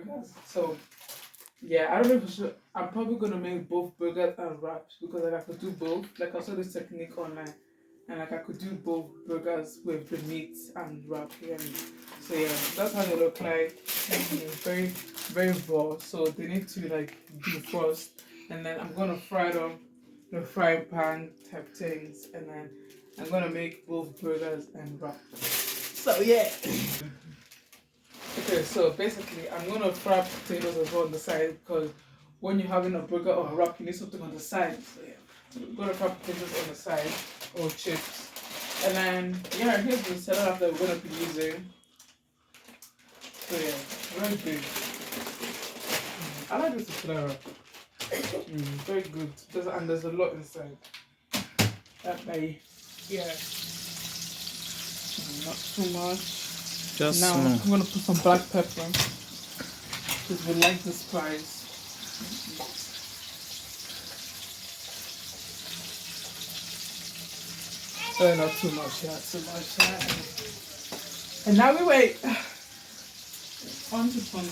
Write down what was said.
burgers. So yeah, I don't know if I should. I'm probably gonna make both burgers and wraps because like I could do both. Like I saw this technique online, and like I could do both burgers with the meat and wrap here. So yeah, that's how they look like. Very very raw. So they need to like defrost, and then I'm gonna fry them in a frying pan type things, and then I'm gonna make both burgers and wrap. So yeah. Okay, so basically, I'm gonna fry potatoes as well on the side because when you're having a burger or a wrap, you need something on the side. So yeah, I'm gonna fry potatoes on the side or chips, and then yeah, here's the salad that we're gonna be using. So yeah, very good. I like this salad. Very good. There's a lot inside. That way, yeah, not too much. Just Now small. I'm gonna put some black pepper because we like the spice. Not too much, yeah, too much. And now we wait. On to fun.